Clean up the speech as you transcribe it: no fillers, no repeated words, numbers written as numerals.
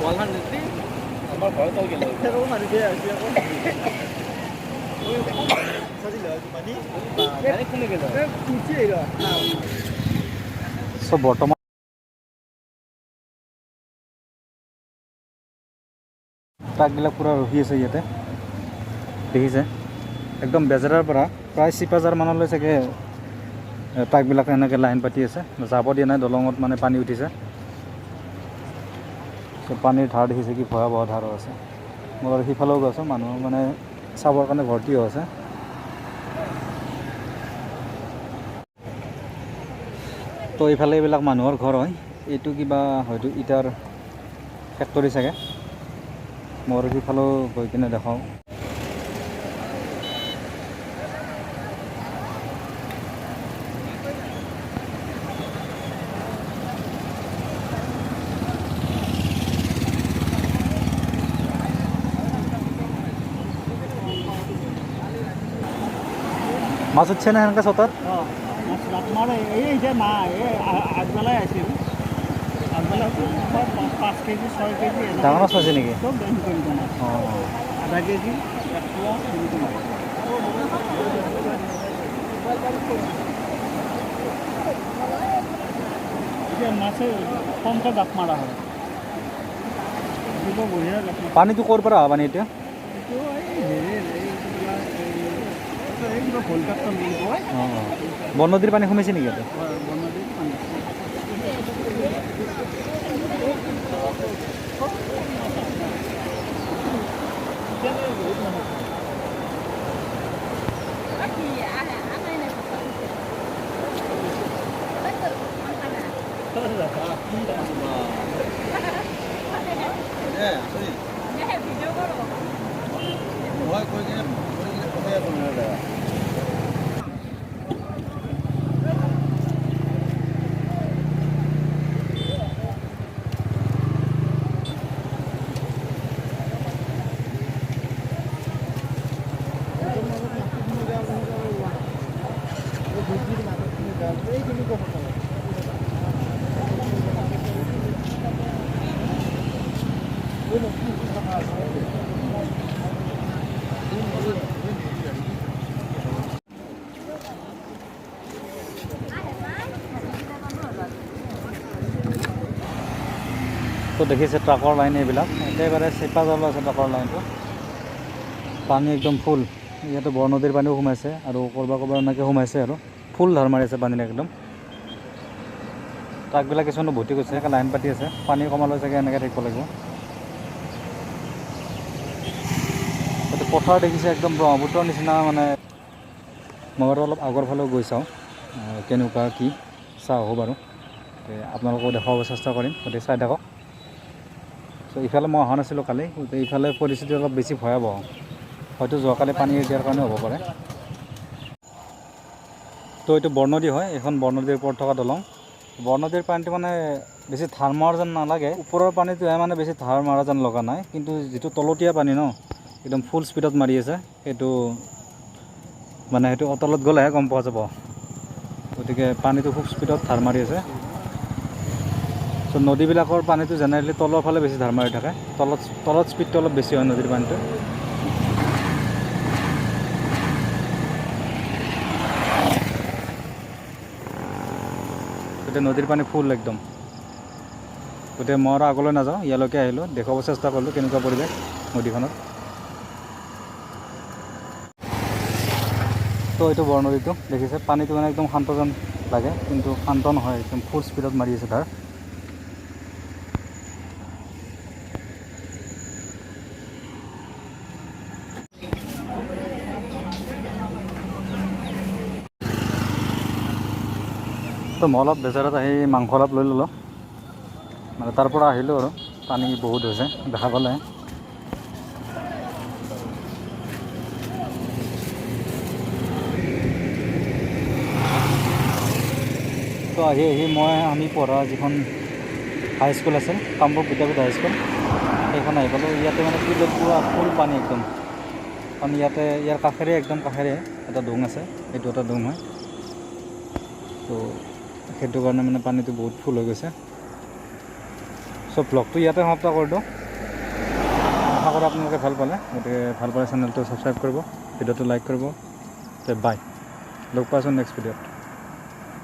আমাৰ ঘৰত তল গেল মানুহ বেয়া হৈছে আকৌ সব বৰ্তমান ট্ৰাকবিলাক পূৰা ৰখি আছে ইয়াতে দেখিছে একদম বেজেৰাৰ পৰা প্ৰায় চিপাজাৰ মানলৈ চাগে ট্ৰাকবিলাকে এনেকৈ লাইন পাতি আছে যাব দিয়া নাই দলঙত মানে পানী উঠিছে পানীৰ ধাৰ দেখিছে কি ভয়াৱহ ধাৰো আছে মই আৰু সিফালেও গৈছোঁ মানুহ মানে চাবৰ কাৰণে ভৰ্তি হৈ আছে তো এইফালে এইবিলাক মানুহৰ ঘৰ হয় এইটো কিবা হয়তো ইটাৰ ফেক্টৰী চাগে মই আৰু সিফালেও গৈ কিনে দেখাওঁ মাছ উঠছে না সেনেকৈ চতাত আমাৰ এই যে নাই এই আগবেলাই আছিল আগবেলা 5 কেজি 6 কেজি ডাঙৰ মাছ হৈছে নেকি চব অঁ আধা কেজি 1 পোৱা এতিয়া মাছে কমকৈ জাপ মাৰা হয় বঢ়িয়া জাপ মাৰা পানীটো ক'ৰ পৰা পানী এতিয়া বননদীৰ পানী সোমাইছে নেকি ইয়াতে তো দেখিছে ট্ৰাকৰ লাইন এইবিলাক একেবাৰে চেপা জাল আছে ট্ৰাকৰ লাইনটো পানী একদম ফুল ইয়াতে বৰনদীৰ পানীও সোমাইছে আৰু ক'ৰবাত এনেকৈ সোমাইছে আৰু ফুল ধাৰ মাৰি আছে পানীৰে একদম ট্ৰাকবিলাক কিছুমানে ভৰ্তি কৰিছে সেনেকৈ লাইন পাতি আছে পানী কমালৈ চাগে এনেকৈ থাকিব লাগিব তাতে পথাৰ দেখিছে একদম ব্ৰহ্মপুত্ৰৰ নিচিনা মানে মই বাৰু অলপ আগৰ ফালেও গৈ চাওঁ কেনেকুৱা কি চাওঁ হ'ব বাৰু আপোনালোকক দেখুৱাব চেষ্টা কৰিম গতিকে চাই থাকক চ' ইফালে মই অহা নাছিলোঁ কালি ইফালে পৰিস্থিতি অলপ বেছি ভয়াৱহ হয়তো যোৱাকালি পানী দিয়াৰ কাৰণে হ'ব পাৰে তো এইটো বৰনদী হয় এইখন বৰনদীৰ ওপৰত থকা দলং বৰনদীৰ পানীটো মানে বেছি ধাৰ মৰা যেন নালাগে ওপৰৰ পানীটোহে মানে বেছি ধাৰ মৰা যেন লগা নাই কিন্তু যিটো তলতীয়া পানী ন একদম ফুল স্পীডত মাৰি আছে সেইটো মানে সেইটো অতলত গ'লেহে গম পোৱা যাব গতিকে পানীটো খুব স্পীডত ধাৰ মাৰি আছে চ' নদীবিলাকৰ পানীটো জেনেৰেলি তলৰ ফালে বেছি ধাৰ মাৰি থাকে তলত স্পীডটো অলপ বেছি হয় নদীৰ পানীটো গতিকে নদীৰ পানী ফুল একদম গতিকে মই আৰু আগলৈ নাযাওঁ ইয়ালৈকে আহিলোঁ দেখুৱাব চেষ্টা কৰিলোঁ কেনেকুৱা পৰিৱেশ নদীখনত তো এইটো বৰনদীটো দেখিছে পানীটো মানে একদম শান্ত যেন লাগে কিন্তু শান্ত নহয় একদম ফুল স্পীডত মাৰি আছে তাৰ তো মই অলপ বেজাৰত আহি মাংস অলপ লৈ ল'লোঁ মানে তাৰ পৰা আহিলোঁ আৰু পানী বহুত হৈছে দেখা পালে তো আহি আমি পঢ়া যিখন হাইস্কুল আছিল কামৰূপ বিদ্যাপীঠ হাইস্কুল সেইখন আহি পালোঁ ইয়াতে মানে ফিল্ডত পুৰা ফুল পানী একদম কাৰণ ইয়াৰ কাষেৰে একদম কাষেৰে এটা ডোং আছে এইটো এটা ডোং হয় তো সেইটো কাৰণে মানে পানীটো বহুত ফুল হৈ গৈছে চ' ব্লগটো ইয়াতে সমাপ্ত কৰি দিওঁ আশা কৰোঁ আপোনালোকে ভাল পালে, গতিকে ভাল পালে চেনেলটো ছাবস্ক্ৰাইব কৰিব, ভিডিঅ'টো লাইক কৰিব। বাই, লগ পাইছোঁ নেক্সট ভিডিঅ'ত।